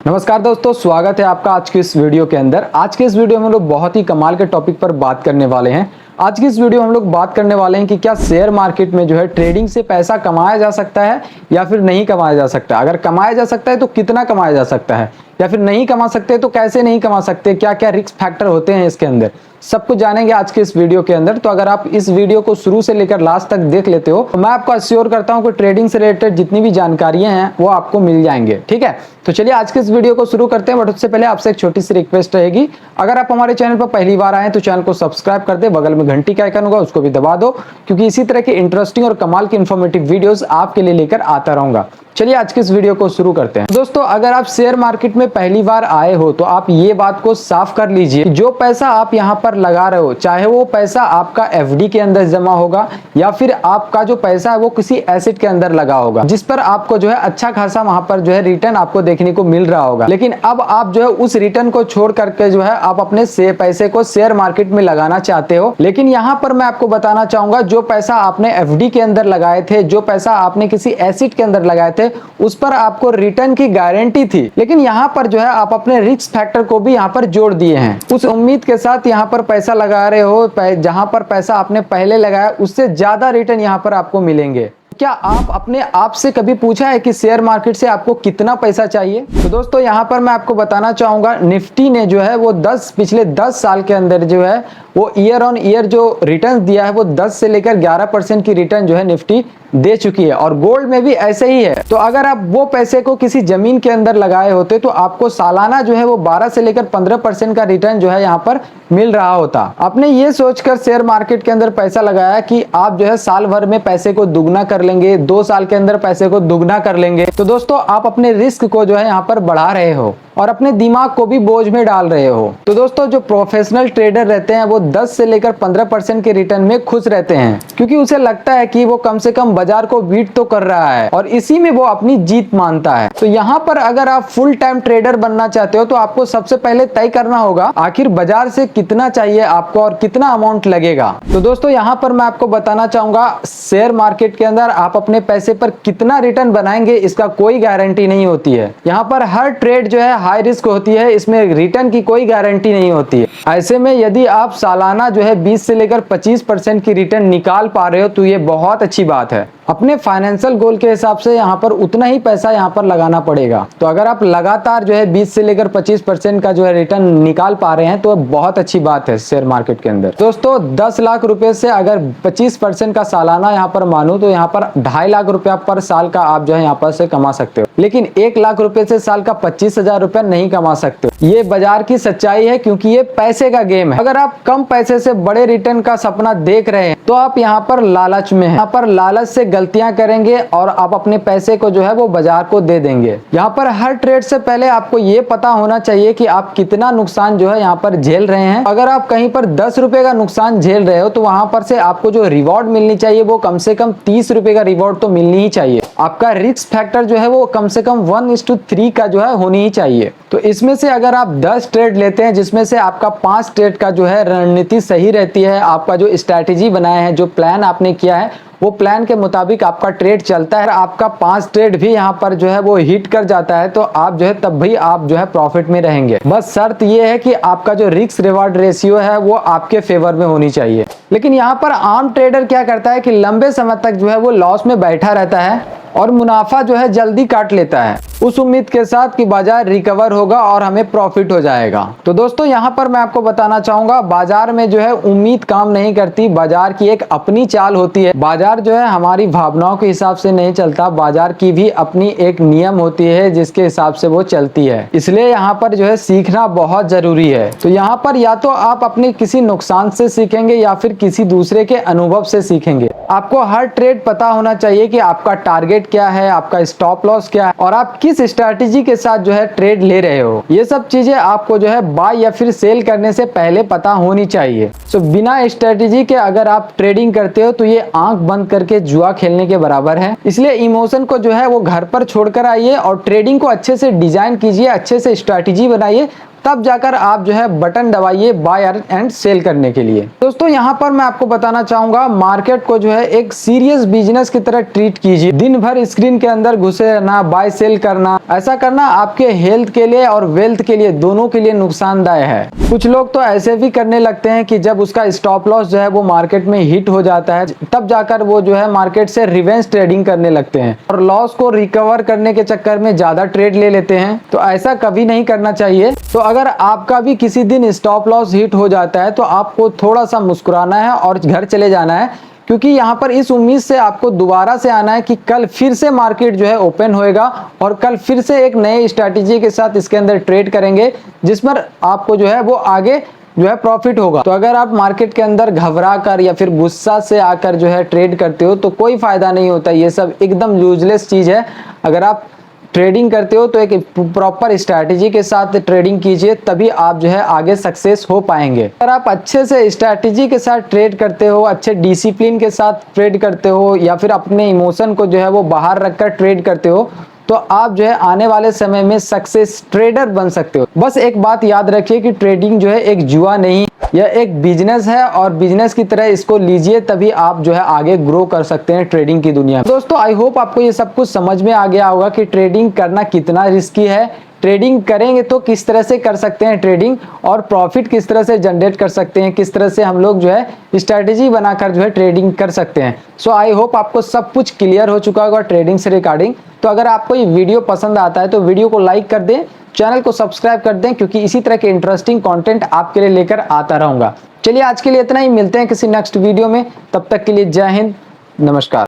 नमस्कार दोस्तों, स्वागत है आपका आज की इस वीडियो के अंदर। आज के इस वीडियो में हम लोग बहुत ही कमाल के टॉपिक पर बात करने वाले हैं। आज की इस वीडियो में हम लोग बात करने वाले हैं कि क्या शेयर मार्केट में जो है ट्रेडिंग से पैसा कमाया जा सकता है या फिर नहीं कमाया जा सकता। अगर कमाया जा सकता है तो कितना कमाया जा सकता है, या फिर नहीं कमा सकते तो कैसे नहीं कमा सकते, क्या क्या रिस्क फैक्टर होते हैं इसके अंदर, सब कुछ जानेंगे आज के इस वीडियो के अंदर। तो अगर आप इस वीडियो को शुरू से लेकर लास्ट तक देख लेते हो तो मैं आपको अश्योर करता हूं कि ट्रेडिंग से रिलेटेड जितनी भी जानकारियां हैं वो आपको मिल जाएंगे। ठीक है, तो चलिए आज के इस वीडियो को शुरू करते हैं। बट उससे पहले आपसे एक छोटी सी रिक्वेस्ट रहेगी, अगर आप हमारे चैनल पर पहली बार आए तो चैनल को सब्सक्राइब कर दे, बगल में घंटी का आइकन होगा उसको भी दबा दो, क्योंकि इसी तरह की इंटरेस्टिंग और कमाल की इंफॉर्मेटिव वीडियोस आपके लिए लेकर आता रहूंगा। चलिए आज के इस वीडियो को शुरू करते हैं। दोस्तों, अगर आप शेयर मार्केट में पहली बार आए हो तो आप ये बात को साफ कर लीजिए, जो पैसा आप यहाँ पर लगा रहे हो, चाहे वो पैसा आपका एफडी के अंदर जमा होगा या फिर आपका जो पैसा है वो किसी एसेट के अंदर लगा होगा, जिस पर आपको जो है अच्छा खासा वहां पर जो है रिटर्न आपको देखने को मिल रहा होगा। लेकिन अब आप जो है उस रिटर्न को छोड़ करके जो है आप अपने पैसे को शेयर मार्केट में लगाना चाहते हो। लेकिन यहाँ पर मैं आपको बताना चाहूंगा, जो पैसा आपने एफडी के अंदर लगाए थे, जो पैसा आपने किसी एसेट के अंदर लगाए थे, उस पर आपको रिटर्न की गारंटी थी। लेकिन यहाँ पर जो है आप अपने रिस्क फैक्टर को भी यहाँ पर जोड़ दिए हैं। उस उम्मीद के साथ यहाँ पर पैसा लगा रहे हो, जहां पर पैसा आपने पहले लगाया उससे ज्यादा रिटर्न यहाँ पर आपको मिलेंगे। क्या आप अपने आप से कभी पूछा है कि शेयर मार्केट से आपको कितना पैसा चाहिए? तो दोस्तों यहाँ पर मैं आपको बताना चाहूंगा, निफ्टी ने जो है वो पिछले 10 साल के अंदर जो है वो ईयर ऑन ईयर जो रिटर्न दिया है वो 10 से लेकर 11% की रिटर्न जो है निफ्टी दे चुकी है, और गोल्ड में भी ऐसे ही है। तो अगर आप वो पैसे को किसी जमीन के अंदर लगाए होते तो आपको सालाना जो है वो 12 से लेकर 15% का रिटर्न जो है यहाँ पर मिल रहा होता। आपने ये सोचकर शेयर मार्केट के अंदर पैसा लगाया कि आप जो है साल भर में पैसे को दुगना कर लेंगे, 2 साल के अंदर पैसे को दुगना कर लेंगे। तो दोस्तों आप अपने रिस्क को जो है यहाँ पर बढ़ा रहे हो और अपने दिमाग को भी बोझ में डाल रहे हो। तो दोस्तों जो प्रोफेशनल ट्रेडर रहते हैं वो 10 से लेकर 15% के रिटर्न में खुश रहते हैं, क्योंकि उसे लगता है कि वो कम से कम बाजार को बीट तो कर रहा है और इसी में वो अपनी जीत मानता है। तो यहाँ पर अगर आप फुल टाइम ट्रेडर बनना चाहते हो तो आपको सबसे पहले तय करना होगा आखिर बाजार से कितना चाहिए आपको और कितना अमाउंट लगेगा। तो दोस्तों यहाँ पर मैं आपको बताना चाहूंगा, शेयर मार्केट के अंदर आप अपने पैसे पर कितना रिटर्न बनाएंगे इसका कोई गारंटी नहीं होती है। यहाँ पर हर ट्रेड जो है हाई रिस्क होती है, इसमें रिटर्न की कोई गारंटी नहीं होती है। ऐसे में यदि आप सालाना जो है 20 से लेकर 25% की रिटर्न निकाल पा रहे हो तो ये बहुत अच्छी बात है। अपने फाइनेंशियल गोल के हिसाब से यहाँ पर उतना ही पैसा यहाँ पर लगाना पड़ेगा। तो अगर आप लगातार जो है 20 से लेकर 25% का जो है रिटर्न निकाल पा रहे हैं तो बहुत अच्छी बात है शेयर मार्केट के अंदर। दोस्तों 10 लाख रुपए से अगर 25% का सालाना यहाँ पर मानूं तो यहाँ पर 2.5 लाख रुपया पर साल का आप जो है यहाँ पर से कमा सकते हो। लेकिन 1 लाख रुपए से साल का 25,000 रुपया नहीं कमा सकते हो। ये बाजार की सच्चाई है, क्योंकि ये पैसे का गेम है। अगर आप कम पैसे से बड़े रिटर्न का सपना देख रहे हैं तो आप यहाँ पर लालच में हैं। यहाँ पर लालच से गलतियां करेंगे और आप अपने पैसे को जो है वो बाजार को दे देंगे। यहाँ पर हर ट्रेड से पहले आपको ये पता होना चाहिए कि आप कितना नुकसान जो है यहाँ पर झेल रहे हैं। अगर आप कहीं पर 10 रुपए का नुकसान झेल रहे हो तो वहां पर से आपको जो रिवॉर्ड मिलनी चाहिए वो कम से कम 30 रुपए का रिवॉर्ड तो मिलनी ही चाहिए। आपका रिस्क फैक्टर जो है वो कम से कम 1:3 का जो है होनी ही चाहिए। तो इसमें से अगर आप 10 ट्रेड लेते हैं जिसमें से आपका 5 ट्रेड का जो है रणनीति सही रहती है, आपका जो स्ट्रैटेजी बनाया है, जो प्लान आपने किया है वो प्लान के मुताबिक आपका ट्रेड चलता है, आपका 5 ट्रेड भी यहाँ पर जो है वो हिट कर जाता है, तो आप जो है तब भी आप जो है प्रॉफिट में रहेंगे। बस शर्त ये है कि आपका जो रिस्क रिवार्ड रेशियो है वो आपके फेवर में होनी चाहिए। लेकिन यहाँ पर आम ट्रेडर क्या करता है कि लंबे समय तक जो है वो लॉस में बैठा रहता है और मुनाफा जो है जल्दी काट लेता है, उस उम्मीद के साथ कि बाजार रिकवर होगा और हमें प्रॉफिट हो जाएगा। तो दोस्तों यहाँ पर मैं आपको बताना चाहूंगा, बाजार में जो है उम्मीद काम नहीं करती, बाजार की एक अपनी चाल होती है। बाजार जो है हमारी भावनाओं के हिसाब से नहीं चलता, बाजार की भी अपनी एक नियम होती है जिसके हिसाब से वो चलती है। इसलिए यहाँ पर जो है सीखना बहुत जरूरी है। तो यहाँ पर या तो आप अपने किसी नुकसान से सीखेंगे या फिर किसी दूसरे के अनुभव से सीखेंगे। आपको हर ट्रेड पता होना चाहिए कि आपका टारगेट क्या है, आपका स्टॉप लॉस क्या है और आप किस स्ट्रैटेजी के साथ जो है ट्रेड ले रहे हो। ये सब चीजें आपको जो है बाय या फिर सेल करने से पहले पता होनी चाहिए। सो बिना स्ट्रैटेजी के अगर आप ट्रेडिंग करते हो तो ये आंख बंद करके जुआ खेलने के बराबर है। इसलिए इमोशन को जो है वो घर पर छोड़कर आइए और ट्रेडिंग को अच्छे से डिजाइन कीजिए, अच्छे से स्ट्रैटेजी बनाइए, तब जाकर आप जो है बटन दबाइए बाय एंड सेल करने के लिए। दोस्तों यहाँ पर मैं आपको बताना चाहूंगा, मार्केट को जो है एक सीरियस बिजनेस की तरह ट्रीट कीजिए। दिन भर स्क्रीन के अंदर घुसे रहना, बाय सेल करना, ऐसा करना आपके हेल्थ के लिए और वेल्थ के लिए दोनों के लिए नुकसानदायक है। कुछ लोग तो ऐसे भी करने लगते हैं कि जब उसका स्टॉप लॉस जो है वो मार्केट में हिट हो जाता है, तब जाकर वो जो है मार्केट से रिवेंज ट्रेडिंग करने लगते हैं और लॉस को रिकवर करने के चक्कर में ज्यादा ट्रेड ले लेते हैं। तो ऐसा कभी नहीं करना चाहिए। तो अगर आपका भी किसी दिन स्टॉप लॉस हिट हो जाता है तो आपको थोड़ा सा मुस्कुराना है और घर चले जाना है, क्योंकि यहाँ पर इस उम्मीद से आपको दोबारा से आना है कि कल फिर से मार्केट जो है ओपन होएगा और कल फिर से एक नए स्ट्रैटेजी के साथ इसके अंदर ट्रेड करेंगे, जिसमें आपको जो है वो आगे जो है प्रॉफिट होगा। तो अगर आप मार्केट के अंदर घबरा कर या फिर गुस्सा से आकर जो है ट्रेड करते हो तो कोई फायदा नहीं होता। ये सब एकदम यूजलेस चीज है। अगर आप ट्रेडिंग करते हो तो एक प्रॉपर स्ट्रैटेजी के साथ ट्रेडिंग कीजिए, तभी आप जो है आगे सक्सेस हो पाएंगे। अगर आप अच्छे से स्ट्रैटेजी के साथ ट्रेड करते हो, अच्छे डिसिप्लिन के साथ ट्रेड करते हो या फिर अपने इमोशन को जो है वो बाहर रखकर ट्रेड करते हो, तो आप जो है आने वाले समय में सक्सेस ट्रेडर बन सकते हो। बस एक बात याद रखिए कि ट्रेडिंग जो है एक जुआ नहीं, यह एक बिजनेस है और बिजनेस की तरह इसको लीजिए, तभी आप जो है आगे ग्रो कर सकते हैं ट्रेडिंग की दुनिया में। दोस्तों आई होप आपको ये सब कुछ समझ में आ गया होगा कि ट्रेडिंग करना कितना रिस्की है, ट्रेडिंग करेंगे तो किस तरह से कर सकते हैं ट्रेडिंग, और प्रॉफिट किस तरह से जनरेट कर सकते हैं, किस तरह से हम लोग जो है स्ट्रैटेजी बनाकर जो है ट्रेडिंग कर सकते हैं। सो आई होप आपको सब कुछ क्लियर हो चुका होगा ट्रेडिंग से रिगार्डिंग। तो अगर आपको ये वीडियो पसंद आता है तो वीडियो को लाइक कर दें, चैनल को सब्सक्राइब कर दें, क्योंकि इसी तरह के इंटरेस्टिंग कंटेंट आपके लिए लेकर आता रहूंगा। चलिए आज के लिए इतना ही, मिलते हैं किसी नेक्स्ट वीडियो में। तब तक के लिए जय हिंद, नमस्कार।